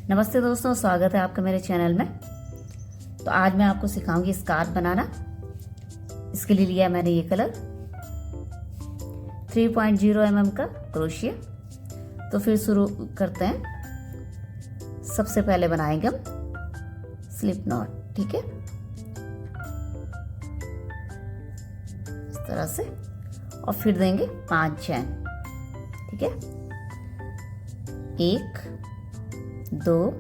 नमस्ते दोस्तों, स्वागत है आपका मेरे चैनल में। तो आज मैं आपको सिखाऊंगी स्कार्फ बनाना। इसके लिए लिया मैंने ये कलर 3.0 mm का क्रोशिया। तो फिर शुरू करते हैं। सबसे पहले बनाएंगे हम स्लिप नॉट, ठीक है, इस तरह से, और फिर देंगे 5 चैन, ठीक है। 1 2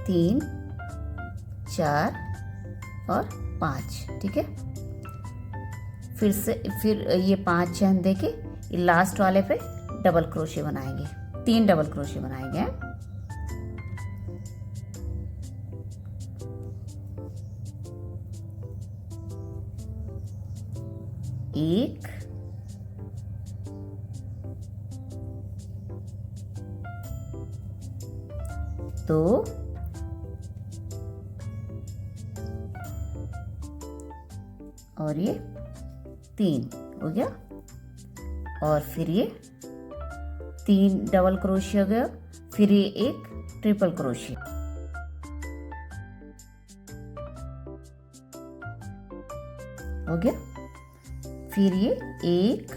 3 4 और 5, ठीक है। फिर ये 5 चैन देके लास्ट वाले पे डबल क्रोशे बनाएंगे, 3 डबल क्रोशे बनाएंगे। 1 2 और ये 3 हो गया, और फिर ये 3 डबल क्रोशिया हो गया, फिर ये एक ट्रिपल क्रोशिया, हो गया। फिर ये 1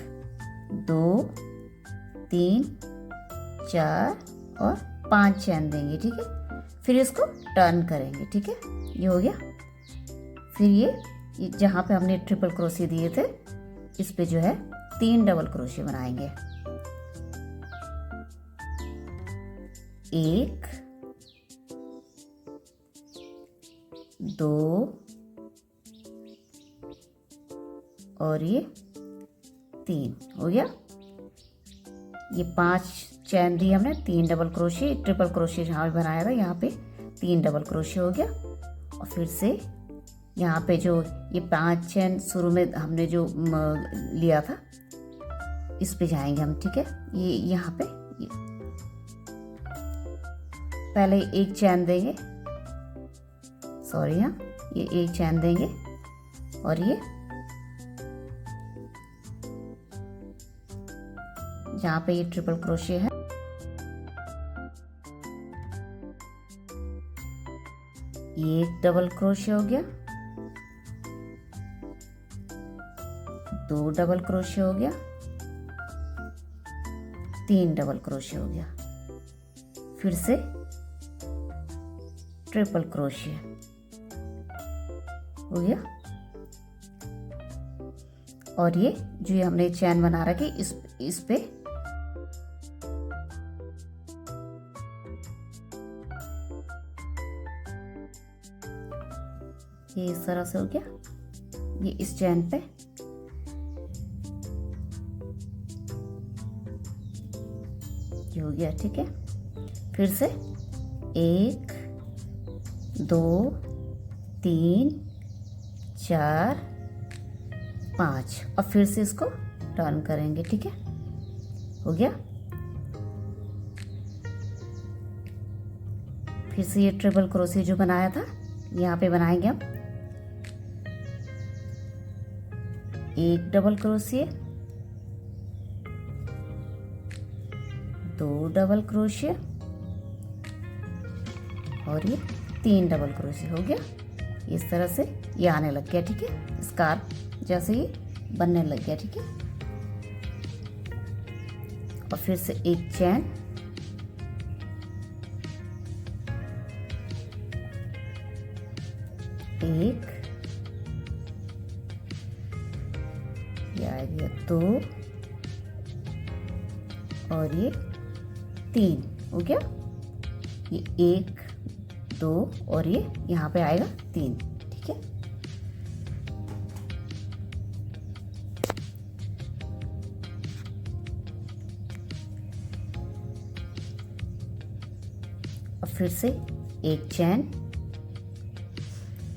2 3 4 और 5 चैन देंगे, ठीक है। फिर इसको टर्न करेंगे, ठीक है, ये हो गया। फिर ये जहाँ पे हमने ट्रिपल क्रोशे दिए थे, इस पे जो है 3 डबल क्रोशे बनाएंगे। 1 2 और ये 3 हो गया। ये 5 चैन दी हमने, 3 डबल क्रोशे, ट्रिपल क्रोशे जहाँ भी बनाया था यहाँ पे 3 डबल क्रोशे हो गया। और फिर से यहाँ पे जो ये 5 चैन शुरू में हमने जो लिया था, इस पे जाएंगे हम, ठीक है। ये यहाँ पे पहले एक चैन देंगे, सॉरी, यहाँ ये एक चैन देंगे, और ये जहाँ पे ये ट्रिपल क्रोशे है, ये एक डबल क्रोशे हो गया, 2 डबल क्रोशे हो गया, 3 डबल क्रोशे हो गया, फिर से ट्रिपल क्रोशे हो गया। और ये जो ये हमने चैन बना रखी, इस पे ये इस तरह से हो गया, ये इस चैन पे ये हो गया, ठीक है। फिर से 1 2 3 4 5 और फिर से इसको टर्न करेंगे, ठीक है, हो गया। फिर से ये ट्रिपल क्रोशे जो बनाया था यहाँ पे बनाएंगे हम, 1 डबल क्रोशे, 2 डबल क्रोशे और ये 3 डबल क्रोशे हो गया। इस तरह से ये आने लग गया, ठीक है, स्कार्फ जैसे ये बनने लग गया, ठीक है। और फिर से एक चैन, एक, ये आ गया 2 और ये 3 हो गया। ये 1 2 और ये यहाँ पे आएगा 3, ठीक है। और फिर से एक चैन,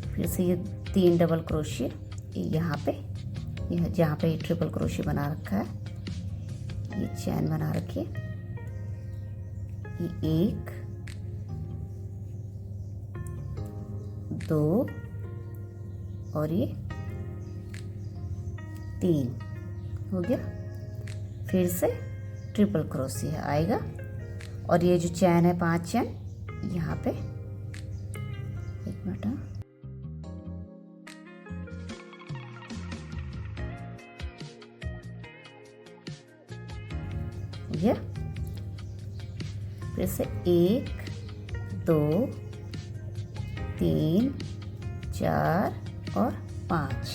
फिर से ये 3 डबल क्रोशे यहाँ पे, यह जहाँ पे ये ट्रिपल क्रोशे बना रखा है, ये चैन बना रखी है। ये 1 2 और ये 3 हो गया। फिर से ट्रिपल क्रोशिया आएगा और ये जो चैन है 5 चैन यहाँ पे, एक मिनट, ये फिर से 1 2 3 4 और 5।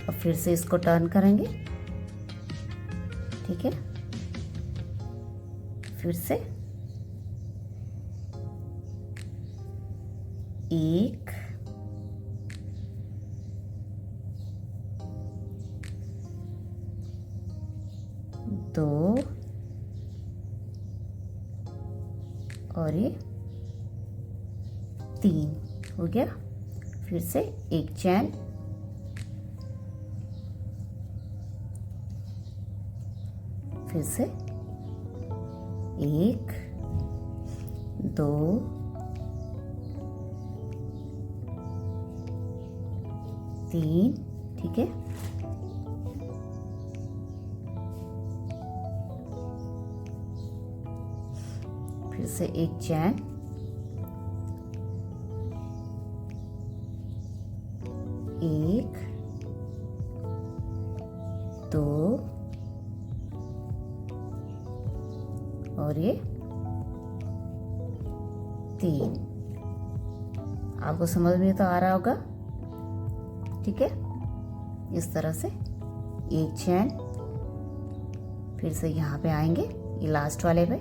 और फिर से इसको टर्न करेंगे, ठीक है। फिर से 1 2 और ये 3 हो गया। फिर से एक चैन, फिर से 1 2 3, ठीक है। फिर से एक चैन, 1 2 और ये 3। आपको समझ में तो आ रहा होगा, ठीक है। इस तरह से एक चैन, फिर से यहाँ पे आएंगे, ये लास्ट वाले पे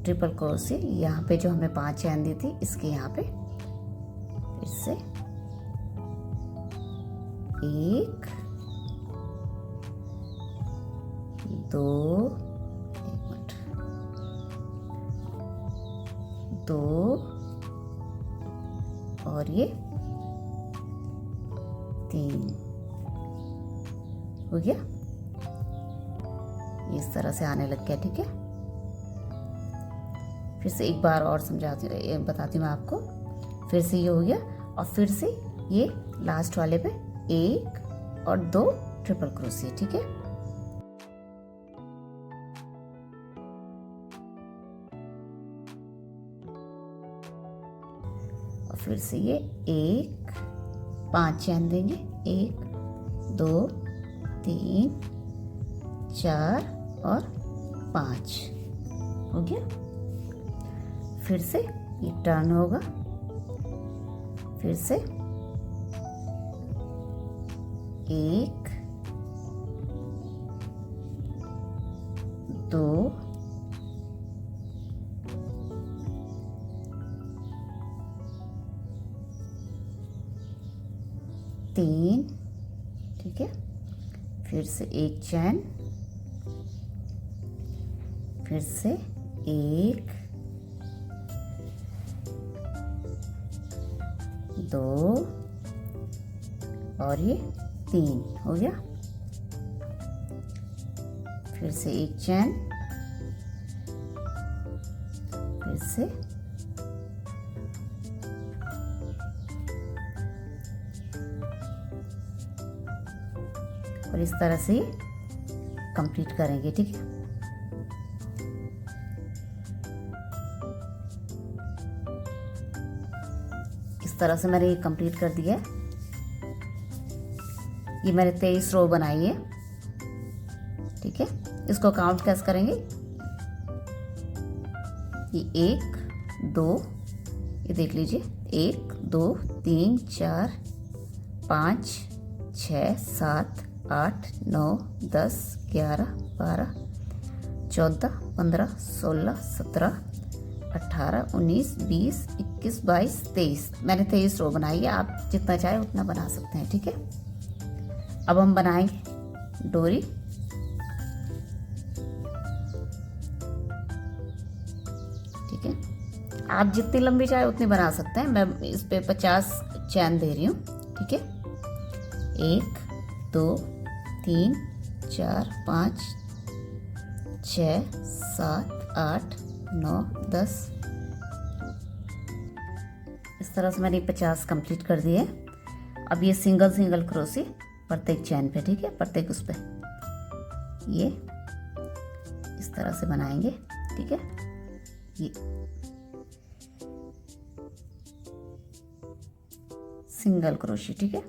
ट्रिपल क्रोशे, यहाँ पे जो हमें 5 चैन दी थी इसके यहाँ पे फिर से 1 2 2 और ये 3 हो गया। इस तरह से आने लग गया, ठीक है। फिर से एक बार और बताती हूँ मैं आपको। फिर से ये हो गया और फिर से ये लास्ट वाले पे 1 और 2 ट्रिपल क्रोशिया, ठीक है। और फिर से ये 1 5 चैन देंगे, 1 2 3 4 और 5 हो गया। फिर से ये टर्न होगा, फिर से 1 2 3, ठीक है। फिर से एक चैन, फिर से 1 2 और ये 3 हो गया। फिर से एक चैन, फिर से और इस तरह से कंप्लीट करेंगे, ठीक है। इस तरह से मैंने ये कंप्लीट कर दिया है। ये मैंने 23 रो बनाई है, ठीक है। इसको काउंट कैसे करेंगे, ये 1 2, ये देख लीजिए 1 2 3 4 5 6 7 8 9 10 11 12 14 15 16 17 18 19 20 21 22 23। मैंने 23 रो बनाई है, आप जितना चाहे उतना बना सकते हैं, ठीक है। अब हम बनाएंगे डोरी। ठीक है, आप जितनी लंबी चाहे उतनी बना सकते हैं। मैं इस पे 50 चैन दे रही हूँ, ठीक है। 1 2 3 4 5 6 7 8 9 10। इस तरह से मैंने 50 कंप्लीट कर दिए। अब ये सिंगल सिंगल क्रोशी प्रत्येक चैन पे, ठीक है, प्रत्येक उस पे ये इस तरह से बनाएंगे, ठीक है। ये सिंगल क्रोशी, ठीक है।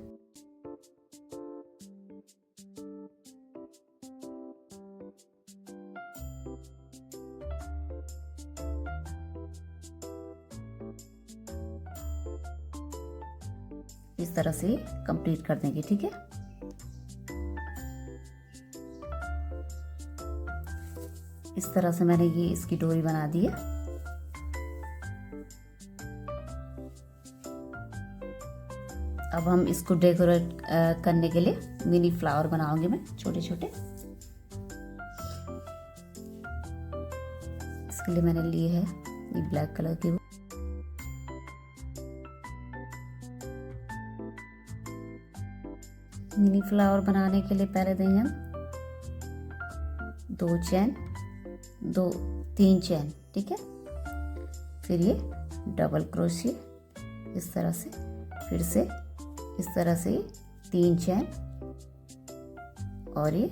इस तरह से कंप्लीट कर देंगे, ठीक है। इस तरह से मैंने ये इसकी डोरी बना दी है। अब हम इसको डेकोरेट करने के लिए मिनी फ्लावर बनाऊंगी मैं, छोटे छोटे। इसके लिए मैंने लिए है ये ब्लैक कलर की। मिनी फ्लावर बनाने के लिए पहले देंगे हम 3 चैन, ठीक है। फिर ये डबल क्रोशिया इस तरह से, फिर से इस तरह से 3 चैन, और ये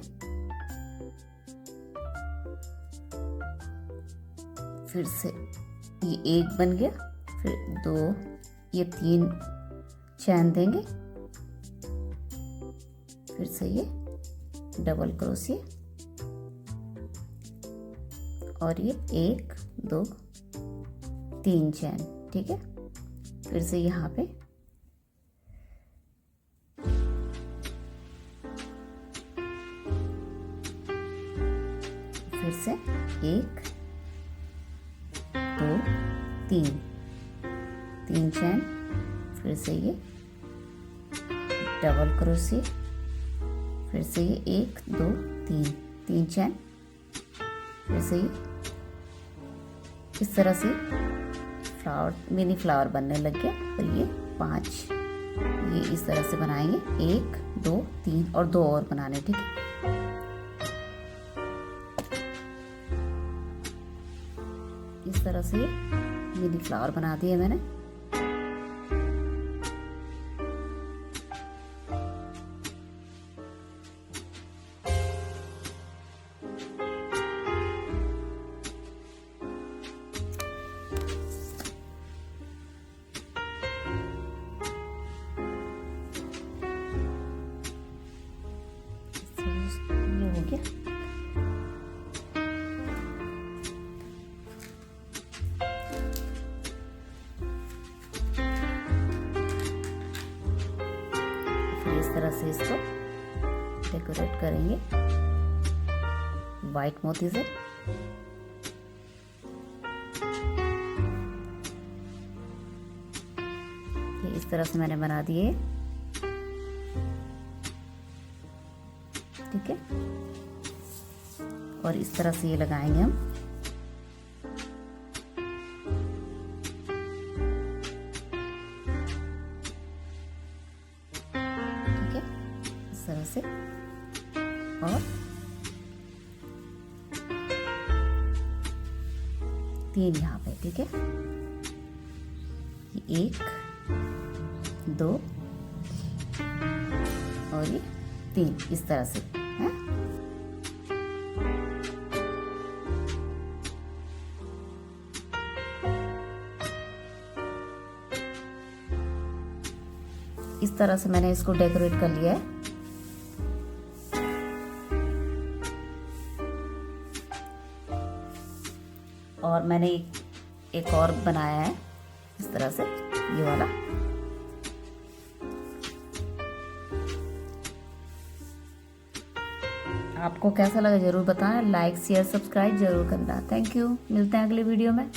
फिर से ये एक बन गया, फिर 2, ये 3 चैन देंगे, फिर से ये डबल क्रोशिया, और ये 1 2 3 चैन, ठीक है। फिर से यहाँ पे फिर से 1 2 3 चैन, फिर से ये डबल क्रोशिया, फिर से ये 1 2 3 चैन, फिर से ये इस तरह से फ्लावर, मिनी फ्लावर बनने लग गया। और ये 5 ये इस तरह से बनाएंगे, 1 2 3 और 2 और बनाने, ठीक है। इस तरह से मिनी फ्लावर बना दिए मैंने। ये हो गया। इस तरह से इसको डेकोरेट करेंगे वाइट मोती से। ये इस तरह से मैंने बना दिए, ठीक है। और इस तरह से ये लगाएंगे हम। इस तरह से, और 3 यहाँ पे, ठीक है। 1 2 और ये 3 इस तरह से है। इस तरह से मैंने इसको डेकोरेट कर लिया है। और मैंने एक और बनाया है इस तरह से, ये वाला। आपको कैसा लगा जरूर बताना, लाइक शेयर सब्सक्राइब जरूर करना। थैंक यू, मिलते हैं अगले वीडियो में।